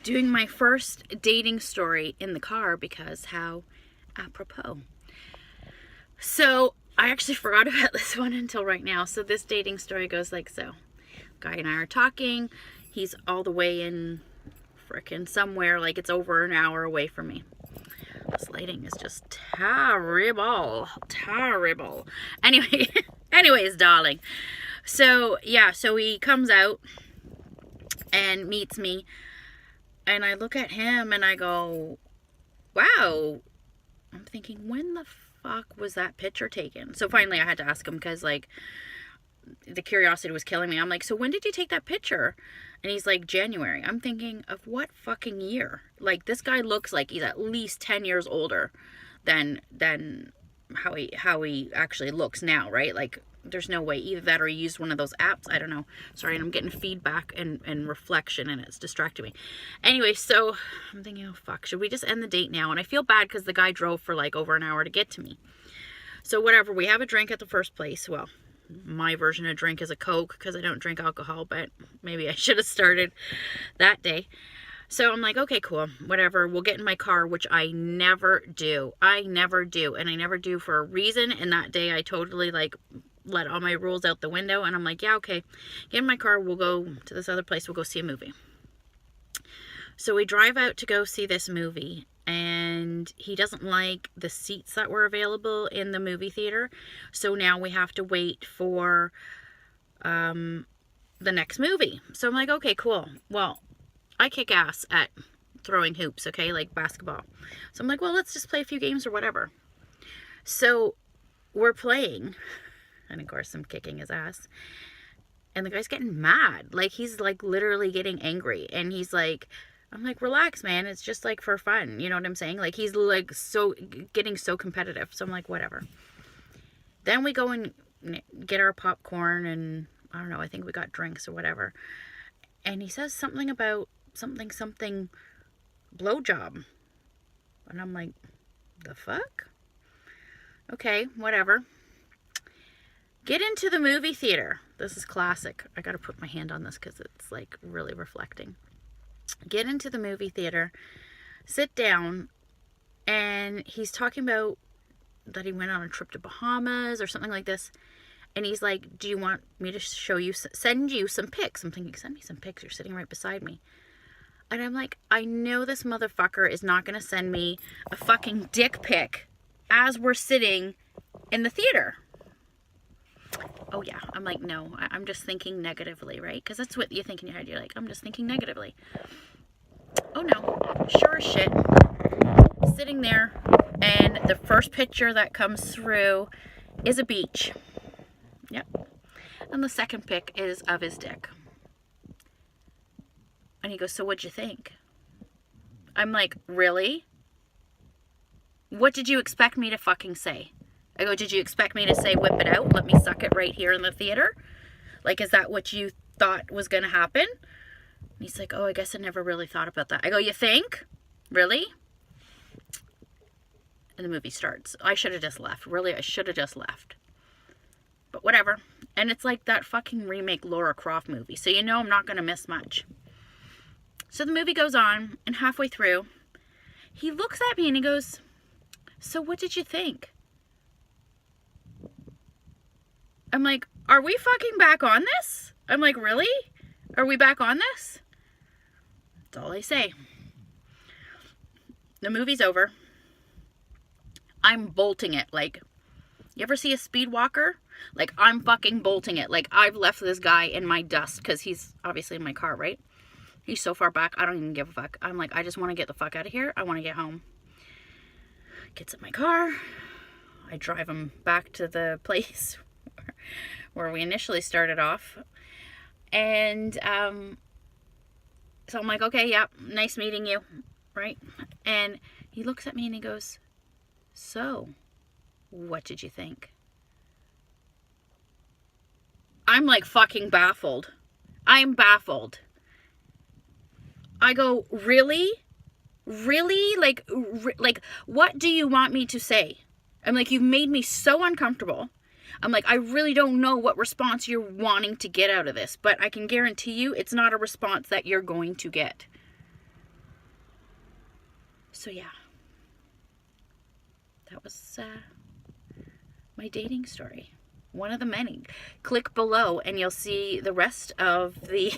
doing my first dating story in the car because how apropos. So I actually forgot about this one until right now. So this dating story goes like so. Guy and I are talking. He's all the way in frickin' somewhere, like it's over an hour away from me. This lighting is just terrible. Terrible. Anyways, darling. So, yeah, so he comes out and meets me. And I look at him and I go, wow. I'm thinking, when the fuck was that picture taken? So finally I had to ask him because, like, the curiosity was killing me. I'm like, so when did you take that picture? And he's like, January. I'm thinking, of what fucking year? Like, this guy looks like he's at least 10 years older than how he actually looks now, right? Like, there's no way. Either that or he used one of those apps. I don't know. Sorry, and I'm getting feedback and reflection, and it's distracting me. Anyway, so I'm thinking, oh fuck, should we just end the date now? And I feel bad because the guy drove for like over an hour to get to me. So whatever, we have a drink at the first place. Well, my version of drink is a Coke because I don't drink alcohol, but maybe I should have started that day. So I'm like, okay, cool, whatever. We'll get in my car, which I never do. And I never do for a reason. And that day I totally like let all my rules out the window. And I'm like, yeah, okay, get in my car. We'll go to this other place. We'll go see a movie. So we drive out to go see this movie. And he doesn't like the seats that were available in the movie theater. So now we have to wait for the next movie. So I'm like, okay, cool. Well, I kick ass at throwing hoops, okay, like basketball. So I'm like, well, let's just play a few games or whatever. So we're playing. And of course, I'm kicking his ass. And the guy's getting mad. Like, he's like literally getting angry. And he's like, I'm like, relax, man. It's just like for fun. You know what I'm saying? Like, he's like so getting so competitive. So I'm like, whatever. Then we go and get our popcorn and I don't know, I think we got drinks or whatever. And he says something about something blowjob. And I'm like, the fuck? Okay, whatever. Get into the movie theater. This is classic. I gotta put my hand on this because it's like really reflecting. Get into the movie theater, sit down, and he's talking about that he went on a trip to Bahamas or something like this. And he's like, do you want me to send you some pics? I'm thinking, send me some pics. You're sitting right beside me. And I'm like, I know this motherfucker is not going to send me a fucking dick pic as we're sitting in the theater. Oh yeah. I'm like, no, I'm just thinking negatively, right? Because that's what you think in your head. You're like, I'm just thinking negatively. Oh no, sure as shit. Sitting there, and the first picture that comes through is a beach. Yep. And the second pic is of his dick. And he goes, so what'd you think? I'm like, really? What did you expect me to fucking say? I go, did you expect me to say, whip it out? Let me suck it right here in the theater? Like, is that what you thought was going to happen? And he's like, oh, I guess I never really thought about that. I go, you think? Really? And the movie starts. I should have just left. Really, I should have just left. But whatever. And it's like that fucking remake Laura Croft movie. So you know I'm not going to miss much. So the movie goes on, and halfway through, he looks at me and he goes, so what did you think? I'm like, are we fucking back on this? I'm like, really? Are we back on this? That's all I say. The movie's over. I'm bolting it. Like, you ever see a speed walker? Like, I'm fucking bolting it. Like, I've left this guy in my dust because he's obviously in my car, right? He's so far back, I don't even give a fuck. I'm like, I just want to get the fuck out of here. I want to get home. Gets in my car. I drive him back to the place where we initially started off. And so I'm like, okay, yeah, nice meeting you, right? And he looks at me and he goes, so, what did you think? I'm like fucking baffled. I'm baffled. I go, really? Really? Like, what do you want me to say? I'm like, you've made me so uncomfortable. I'm like, I really don't know what response you're wanting to get out of this, but I can guarantee you it's not a response that you're going to get. So yeah, that was my dating story. One of the many. Click below and you'll see the rest of the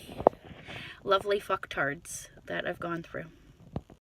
lovely fucktards that I've gone through.